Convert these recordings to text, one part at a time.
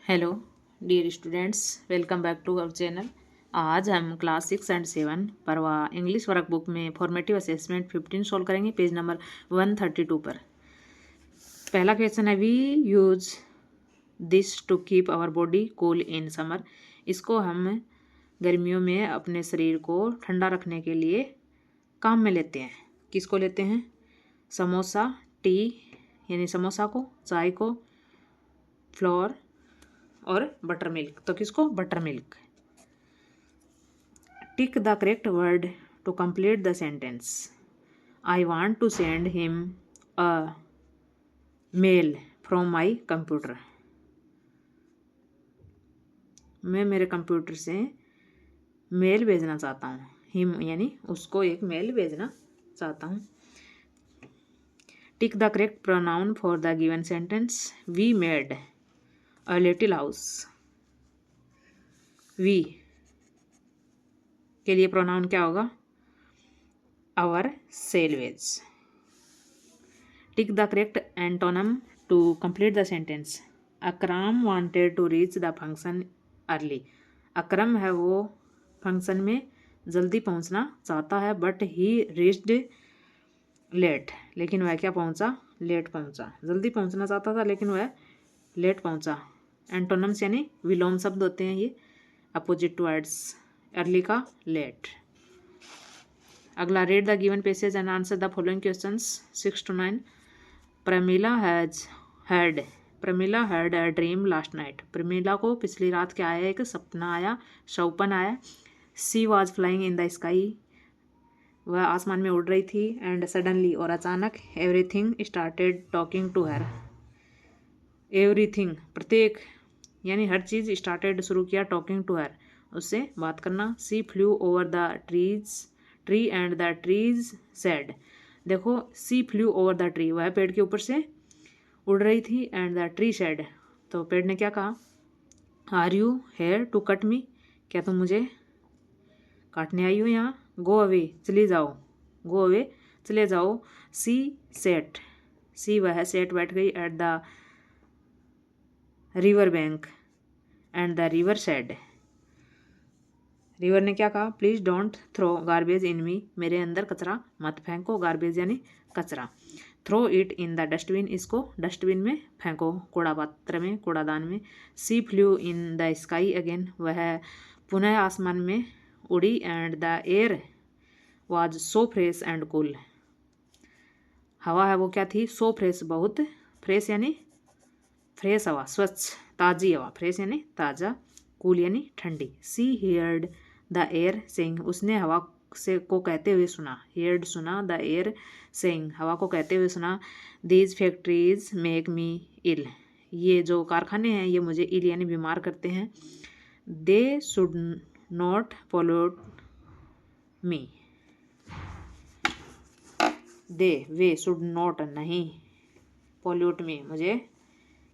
Hello dear students, welcome back to our channel. आज हम class 6 और 7 परवा इंग्लिश वर्क बुक में फॉर्मेटिव असेसमेंट 15 सॉल्व करेंगे, पेज नंबर 132 पर। पहला क्वेश्चन है, we use this to keep our body cool in summer. इसको हम गर्मियों में अपने शरीर को ठंडा रखने के लिए काम में लेते हैं। किसको लेते हैं? समोसा, टी यानी समोसा को, चाय को, फ्लोर और बटर मिल्क। तो किसको? Butter milk. Tick the correct word to complete the sentence. I want to send him a mail from my computer. मैं मेरे कंप्यूटर से मेल भेजना चाहता हूँ। हिम यानी उसको एक मेल भेजना चाहता हूँ। Tick the correct pronoun for the given sentence. We made a little house. We के लिए प्रोनाउन क्या होगा? Ourselves. Tick the correct antonym to complete the sentence. Akram wanted to reach the function early. Akram है वो function में जल्दी पहुंचना चाहता है, बट ही रीच्ड लेट। लेकिन वह क्या पहुंचा? लेट पहुंचा। जल्दी पहुंचना चाहता था लेकिन वह लेट पहुंचा। एंटोनम्स यानी विलोम शब्द होते हैं ये, अपोजिट वर्ड्स। अर्ली का लेट। अगला, read the given passage and answer the following questions 6 to 9। Pramila had a dream last night. Pramila को पिछली रात क्या आया? एक सपना आया, स्वप्न आया। She was flying in the sky. वह आसमान में उड़ रही थी। एंड सडनली और अचानक, everything started talking to her. Everything प्रत्येक यानी हर चीज़, स्टार्टेड शुरू किया, टॉकिंग टू हर उससे बात करना। She flew over the tree and the trees said. देखो, she flew over the tree, वह पेड़ के ऊपर से उड़ रही थी। एंड द ट्री सेड, तो पेड़ ने क्या कहा? Are you here to cut me. क्या तुम मुझे काटने आई हो यहाँ? गो अवे, चली जाओ। गो अवे, चले जाओ। सी सेट, सी वह सेट बैठ गई at the river bank. And the river said, river ने क्या कहा? Please don't throw garbage in me. मेरे अंदर कचरा मत फेंको। गार्बेज यानी कचरा। Throw it in the dustbin, इसको डस्टबिन में फेंको, कूड़ा पात्र में, कूड़ादान में। She flew in the sky again, वह पुनः आसमान में उड़ी। And the air was so fresh and cool, हवा है वो क्या थी? सो फ्रेश, बहुत फ्रेश यानी फ्रेश हवा, स्वच्छ ताज़ी हवा। फ्रेश यानी ताज़ा, कूल यानी ठंडी। सी हियर्ड द एयर सेइंग, उसने हवा से को कहते हुए सुना। हियर्ड सुना, द एयर सेइंग हवा को कहते हुए सुना। दीज फैक्ट्रीज मेक मी इल, ये जो कारखाने हैं ये मुझे इल यानी बीमार करते हैं। They should not pollute me. Way should not नहीं, पोल्यूट मी मुझे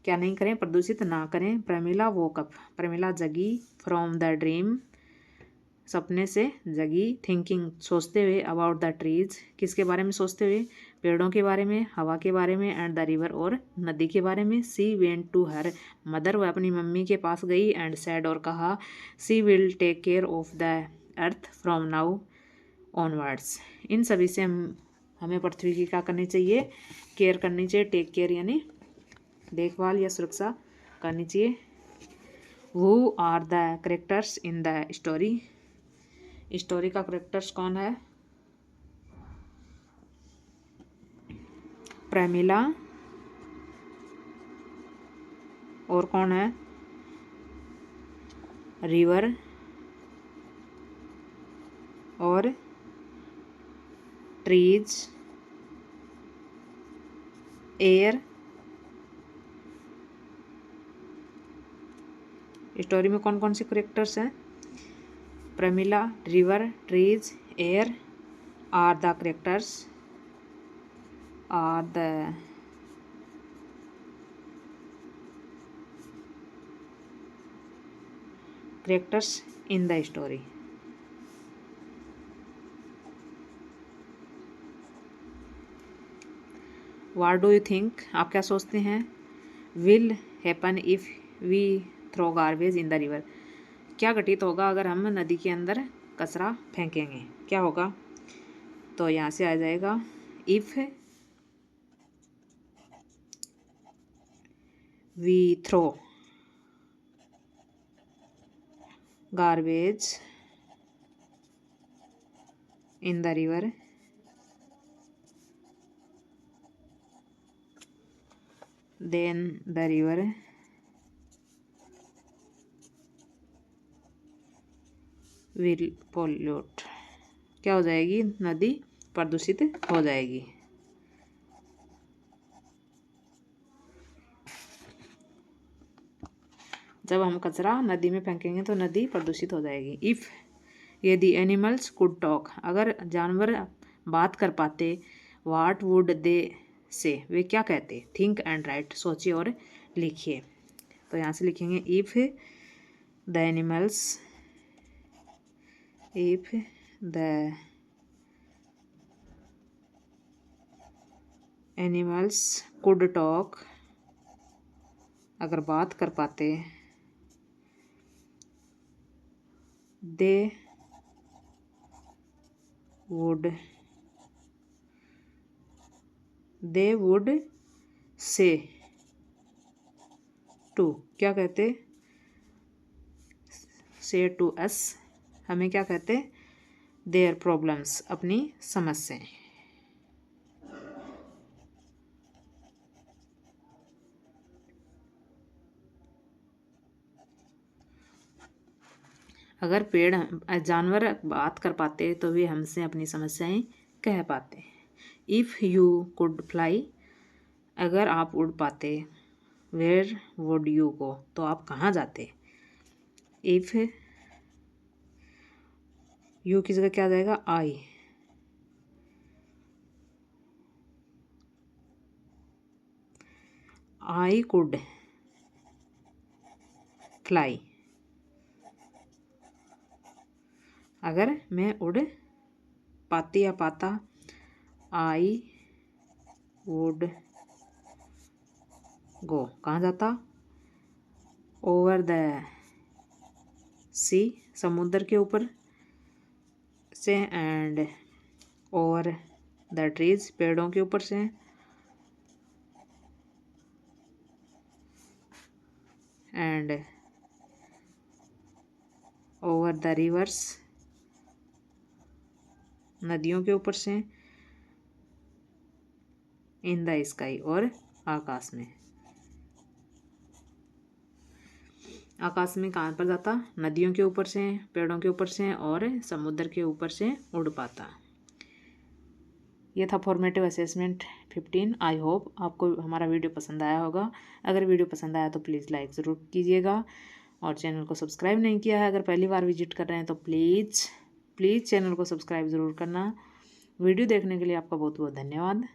क्या नहीं करें? प्रदूषित ना करें। प्रमिला वोकअप, प्रमिला जगी। फ्रॉम द ड्रीम, सपने से जगी। थिंकिंग सोचते हुए। अबाउट द ट्रीज, किसके बारे में सोचते हुए? पेड़ों के बारे में, हवा के बारे में। एंड द रिवर और नदी के बारे में। She went to her mother, वह अपनी मम्मी के पास गई। एंड सैड और कहा, she will take care of the earth from now onwards. इन सभी से हमें पृथ्वी की क्या करनी चाहिए? केयर करनी चाहिए। टेक केयर यानी देखभाल या सुरक्षा करनी चाहिए। Who are the characters in the story, story का करेक्टर्स कौन है? प्रमिला और कौन है? रिवर और ट्रीज, एयर। स्टोरी में कौन कौन से करेक्टर्स हैं? Pramila, river, trees, air are the characters, are the characters in the story. What do you think, आप क्या सोचते हैं? Will happen if we throw garbage in the river. क्या घटित होगा अगर हम नदी के अंदर कचरा फेंकेंगे, क्या होगा? तो यहाँ से आ जाएगा if we throw garbage in the river then the river will pollute। क्या हो जाएगी? नदी प्रदूषित हो जाएगी। जब हम कचरा नदी में फेंकेंगे तो नदी प्रदूषित हो जाएगी। इफ़ यदि एनिमल्स कुड टॉक, अगर जानवर बात कर पाते, वाट वुड दे से, वे क्या कहते? थिंक एंड राइट, सोचिए और लिखिए। तो यहाँ से लिखेंगे if the animals could talk, अगर बात कर पाते, दे वुड से टू, क्या कहते? से टू अस, हमें क्या कहते? देयर प्रॉब्लम्स, अपनी समस्याएं। अगर जानवर बात कर पाते तो वे हमसे अपनी समस्याएं कह पाते। इफ़ यू कुड फ्लाई, अगर आप उड़ पाते, वेयर वुड यू गो, तो आप कहाँ जाते? इफ़ यू की जगह क्या आ जाएगा? आई कुड फ्लाई, अगर मैं उड़ पाती या पाता, आई वुड गो, कहाँ जाता? ओवर द सी, समुद्र के ऊपर से, एंड ओवर द ट्रीज, पेड़ों के ऊपर से, एंड ओवर द रिवर्स, नदियों के ऊपर से, इन द स्काई, और आकाश में। आकाश में कहाँ पर जाता? नदियों के ऊपर से, पेड़ों के ऊपर से, और समुद्र के ऊपर से उड़ पाता। ये था फॉर्मेटिव असेसमेंट 15। आई होप आपको हमारा वीडियो पसंद आया होगा। अगर वीडियो पसंद आया तो प्लीज़ लाइक ज़रूर कीजिएगा, और चैनल को सब्सक्राइब नहीं किया है, अगर पहली बार विजिट कर रहे हैं तो प्लीज़ चैनल को सब्सक्राइब ज़रूर करना। वीडियो देखने के लिए आपका बहुत बहुत धन्यवाद।